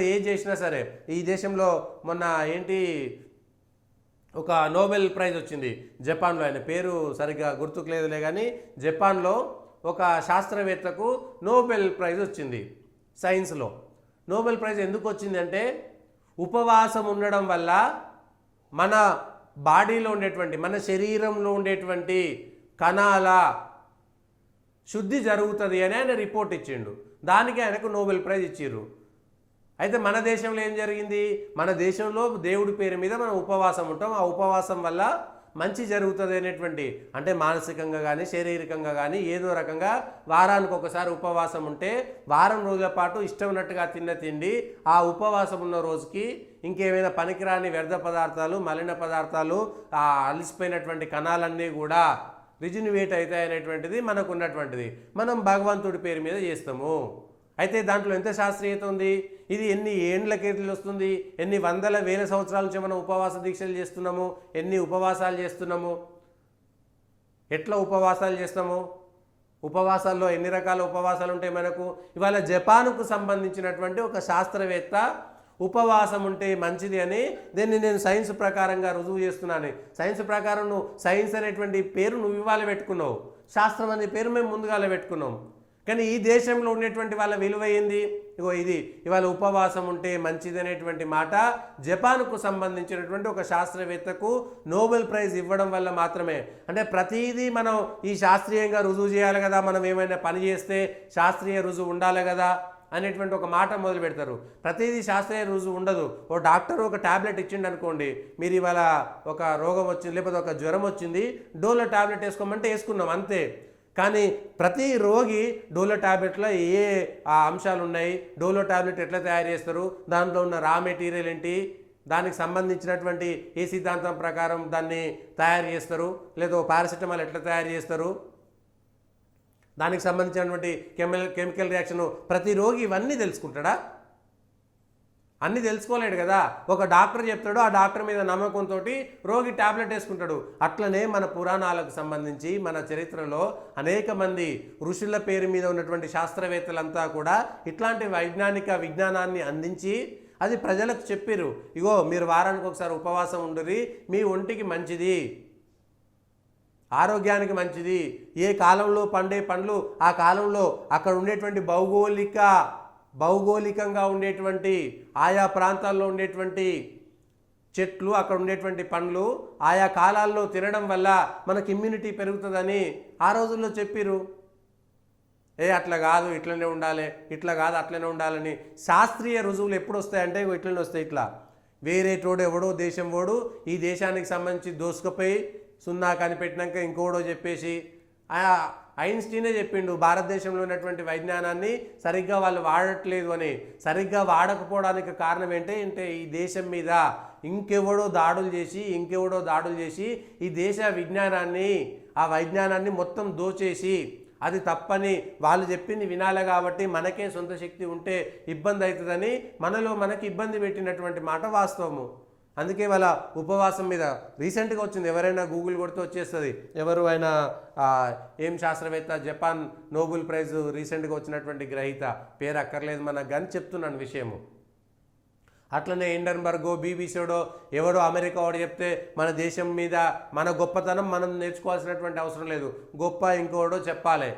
ఏం చేసినా సరే ఈ దేశంలో మొన్న ఏంటి ఒక నోబెల్ ప్రైజ్ వచ్చింది జపాన్లో, ఆయన పేరు సరిగ్గా గుర్తుకు లేదులే కానీ జపాన్లో ఒక శాస్త్రవేత్తకు నోబెల్ ప్రైజ్ వచ్చింది సైన్స్లో. నోబెల్ ప్రైజ్ ఎందుకు వచ్చిందంటే ఉపవాసం ఉండడం వల్ల మన బాడీలో ఉండేటువంటి, మన శరీరంలో ఉండేటువంటి కణాల శుద్ధి జరుగుతుంది అని ఆయన రిపోర్ట్ ఇచ్చిండు. దానికి ఆయనకు నోబెల్ ప్రైజ్ ఇచ్చిర్రు. అయితే మన దేశంలో ఏం జరిగింది, మన దేశంలో దేవుడి పేరు మీద మనం ఉపవాసం ఉంటాం. ఆ ఉపవాసం వల్ల మంచి జరుగుతుంది అనేటువంటి, అంటే మానసికంగా కానీ శారీరకంగా కానీ ఏదో రకంగా వారానికి ఒకసారి ఉపవాసం ఉంటే వారం రోజుల పాటు ఇష్టం ఉన్నట్టుగా తిన్న తిండి ఆ ఉపవాసం ఉన్న రోజుకి ఇంకేమైనా పనికిరాని వ్యర్థ పదార్థాలు, మలిన పదార్థాలు, ఆ అలసిపోయినటువంటి కణాలన్నీ కూడా రిజిన్యువేట్ అవుతాయి అనేటువంటిది మనకు ఉన్నటువంటిది. మనం భగవంతుడి పేరు మీద చేస్తాము. అయితే దాంట్లో ఎంత శాస్త్రీయత ఉంది, ఇది ఎన్ని ఏండ్లకెళ్ళి వస్తుంది, ఎన్ని వందల వేల సంవత్సరాల నుంచి మనం ఉపవాస దీక్షలు చేస్తున్నాము, ఎన్ని ఉపవాసాలు చేస్తున్నాము, ఎట్లా ఉపవాసాలు చేస్తాము, ఉపవాసాల్లో ఎన్ని రకాల ఉపవాసాలు ఉంటాయి మనకు. ఇవాళ జపాన్కు సంబంధించినటువంటి ఒక శాస్త్రవేత్త ఉపవాసం ఉంటే మంచిది అని దీన్ని నేను సైన్స్ ప్రకారంగా రుజువు చేస్తున్నాను. సైన్స్ ప్రకారం నువ్వు సైన్స్ అనేటువంటి పేరు నువ్వు ఇవాళ పెట్టుకున్నావు, శాస్త్రం అనే పేరు మేము ముందుగాల పెట్టుకున్నాం. కానీ ఈ దేశంలో ఉండేటువంటి వాళ్ళ విలువ ఏంది, ఇగో ఇది ఇవాళ ఉపవాసం ఉంటే మంచిది అనేటువంటి మాట జపాన్కు సంబంధించినటువంటి ఒక శాస్త్రవేత్తకు నోబెల్ ప్రైజ్ ఇవ్వడం వల్ల మాత్రమే. అంటే ప్రతిదీ మనం ఈ శాస్త్రీయంగా రుజువు చేయాలి కదా, మనం ఏమైనా పని చేస్తే శాస్త్రీయ రుజువు ఉండాలి కదా అనేటువంటి ఒక మాట మొదలు పెడతారు. ప్రతిదీ శాస్త్రీయ రుజువు ఉండదు. ఓ డాక్టర్ ఒక ట్యాబ్లెట్ ఇచ్చిండు అనుకోండి, మీరు ఇవాళ ఒక రోగం వచ్చింది లేకపోతే ఒక జ్వరం వచ్చింది, డోలో ట్యాబ్లెట్ వేసుకోమంటే వేసుకున్నాం అంతే. కానీ ప్రతి రోగి డోలో ట్యాబ్లెట్లో ఏ అంశాలు ఉన్నాయి, డోలో ట్యాబ్లెట్ ఎట్లా తయారు చేస్తారు, దాంట్లో ఉన్న రా మెటీరియల్ ఏంటి, దానికి సంబంధించినటువంటి ఏ సిద్ధాంతం ప్రకారం దాన్ని తయారు చేస్తారు, లేదా పారాసిటమాల్ ఎట్లా తయారు చేస్తారు, దానికి సంబంధించినటువంటి కెమికల్ రియాక్షన్ ప్రతి రోగి ఇవన్నీ తెలుసుకుంటాడా? అన్నీ తెలుసుకోలేడు కదా. ఒక డాక్టర్ చెప్తాడు, ఆ డాక్టర్ మీద నమ్మకంతో రోగి ట్యాబ్లెట్ వేసుకుంటాడు. అట్లనే మన పురాణాలకు సంబంధించి మన చరిత్రలో అనేక మంది ఋషుల పేరు మీద ఉన్నటువంటి శాస్త్రవేత్తలంతా కూడా ఇట్లాంటి విజ్ఞానాన్ని అందించి అది ప్రజలకు చెప్పారు. ఇగో మీరు వారానికి ఒకసారి ఉపవాసం ఉండురి, మీ ఒంటికి మంచిది, ఆరోగ్యానికి మంచిది. ఏ కాలంలో పండే పండ్లు ఆ కాలంలో అక్కడ ఉండేటువంటి భౌగోళికంగా ఉండేటువంటి ఆయా ప్రాంతాల్లో ఉండేటువంటి చెట్లు, అక్కడ ఉండేటువంటి పండ్లు ఆయా కాలాల్లో తినడం వల్ల మనకి ఇమ్యూనిటీ పెరుగుతుందని ఆ రోజుల్లో చెప్పిరు. అట్లా కాదు ఇట్లనే ఉండాలి, ఇట్లా కాదు అట్లనే ఉండాలని శాస్త్రీయ రుజువులు ఎప్పుడు వస్తాయంటే ఇట్లనే వస్తాయి. ఇట్లా వేరే తోడు ఎవడో దేశం వాడు ఈ దేశానికి సంబంధించి దోసుకుపోయి సున్నా కనిపెట్టినాక ఇంకోడో చెప్పేసి, ఐన్స్టీనే చెప్పిండు భారతదేశంలో ఉన్నటువంటి విజ్ఞానాన్ని సరిగ్గా వాళ్ళు వాడట్లేదు అని. సరిగ్గా వాడకపోవడానికి కారణం ఏంటంటే ఈ దేశం మీద ఇంకెవడో దాడులు చేసి ఈ దేశ విజ్ఞానాన్ని, ఆ వైజ్ఞానాన్ని మొత్తం దోచేసి అది తప్పని వాళ్ళు చెప్పింది వినాలి కాబట్టి మనకే సొంత శక్తి ఉంటే ఇబ్బంది అవుతుందని మనకి ఇబ్బంది పెట్టినటువంటి మాట వాస్తవము. అందుకే వాళ్ళ ఉపవాసం మీద రీసెంట్గా వచ్చింది, ఎవరైనా గూగుల్ కొడితే వచ్చేస్తుంది. ఎవరు అయినా ఏం శాస్త్రవేత్త, జపాన్ నోబెల్ ప్రైజ్ రీసెంట్గా వచ్చినటువంటి గ్రహీత, పేరు అక్కర్లేదు మనకు కానీ చెప్తున్నాను విషయము. అట్లనే ఎండన్బర్గో బీబీసీడో ఎవడో అమెరికా వాడు చెప్తే మన దేశం మీద మన గొప్పతనం మనం నేర్చుకోవాల్సినటువంటి అవసరం లేదు, గొప్ప ఇంకోడో చెప్పాలి.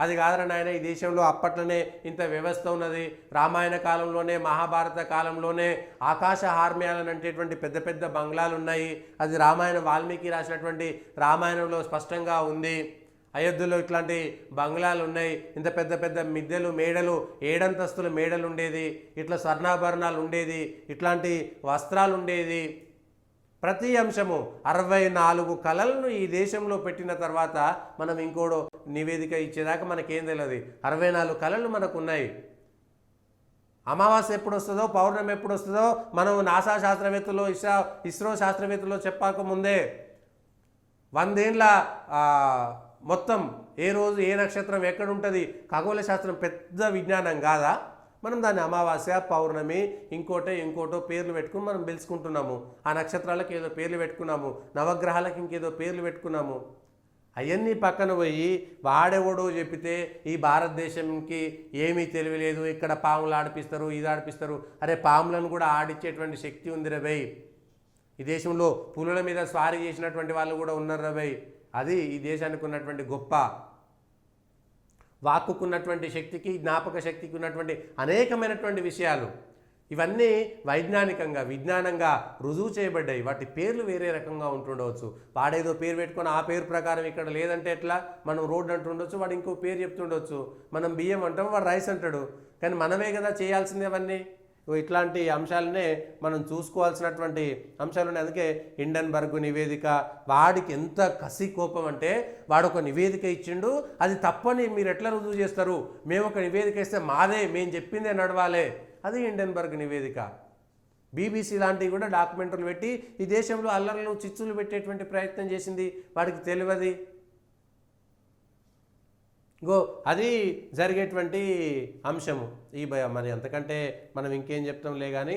అది కాదురా నాయన, ఈ దేశంలో అప్పట్లోనే ఇంత వ్యవస్థ ఉన్నది, రామాయణ కాలంలోనే మహాభారత కాలంలోనే ఆకాశ హార్మ్యాలను అంటేటువంటి పెద్ద పెద్ద బంగ్లాలు ఉన్నాయి. అది వాల్మీకి రాసినటువంటి రామాయణంలో స్పష్టంగా ఉంది. అయోధ్యలో ఇట్లాంటి బంగ్లాలు ఉన్నాయి, ఇంత పెద్ద పెద్ద మిద్దెలు మేడలు, 7 అంతస్తుల మేడలు ఉండేది, ఇట్లా స్వర్ణాభరణాలు ఉండేది, ఇట్లాంటి వస్త్రాలు ఉండేది. ప్రతి అంశము 64 కళలను ఈ దేశంలో పెట్టిన తర్వాత మనం ఇంకోడో నివేదిక ఇచ్చేదాకా మనకేం తెలియదు. 64 కళలు మనకు ఉన్నాయి. అమావాస్య ఎప్పుడు వస్తుందో, పౌర్ణమి ఎప్పుడు వస్తుందో మనం నాసా శాస్త్రవేత్తలు, ఇస్రో శాస్త్రవేత్తలు చెప్పకముందే 100 ఏళ్ళ మొత్తం ఏ రోజు ఏ నక్షత్రం ఎక్కడ ఉంటుంది, ఖగోళ శాస్త్రం పెద్ద విజ్ఞానం కాదా? మనం దాన్ని అమావాస్య, పౌర్ణమి, ఇంకోటో పేర్లు పెట్టుకుని మనం తెలుసుకుంటున్నాము. ఆ నక్షత్రాలకు ఏదో పేర్లు పెట్టుకున్నాము, నవగ్రహాలకు ఇంకేదో పేర్లు పెట్టుకున్నాము. అవన్నీ పక్కన పోయి వాడెవడో చెప్పితే ఈ భారతదేశంకి ఏమీ తెలియలేదు, ఇక్కడ పాములు ఆడిపిస్తారు, ఇది ఆడిపిస్తారు. అరే పాములను కూడా ఆడిచ్చేటువంటి శక్తి ఉంది రే భయ్. ఈ దేశంలో పులుల మీద స్వారీ చేసినటువంటి వాళ్ళు కూడా ఉన్నారు రే భయ్. అది ఈ దేశానికి ఉన్నటువంటి గొప్ప. వాక్కుకున్నటువంటి శక్తికి, జ్ఞాపక శక్తికి ఉన్నటువంటి అనేకమైనటువంటి విషయాలు ఇవన్నీ వైజ్ఞానికంగా విజ్ఞానంగా రుజువు చేయబడ్డాయి. వాటి పేర్లు వేరే రకంగా ఉంటుండవచ్చు. వాడేదో పేరు పెట్టుకొని ఆ పేరు ప్రకారం ఇక్కడ లేదంటే ఎట్లా, మనం రోడ్ అంటుండొచ్చు, వాడు ఇంకో పేరు చెప్తుండొచ్చు. మనం బియ్యం అంటాం, వాడు రైస్ అంటాడు. కానీ మనమే కదా చేయాల్సింది అవన్నీ. ఇట్లాంటి అంశాలనే మనం చూసుకోవాల్సినటువంటి అంశాలు ఉన్నాయి. అందుకే హిండెన్బర్గ్ నివేదిక, వాడికి ఎంత కసి కోపం అంటే వాడు ఒక నివేదిక ఇచ్చిండు, అది తప్పని మీరు ఎట్లా రుజువు చేస్తారు, మేము ఒక నివేదిక ఇస్తే మాదే, మేము చెప్పిందే నడవాలే. అది హిండెన్బర్గ్ నివేదిక. బీబీసీ లాంటివి కూడా డాక్యుమెంటరీలు పెట్టి ఈ దేశంలో అల్లర్లు చిచ్చులు పెట్టేటువంటి ప్రయత్నం చేసింది, వాడికి తెలియదు. అది జరిగేటువంటి అంశము. మరి అంతకంటే మనం ఇంకేం చెప్తాంలే కానీ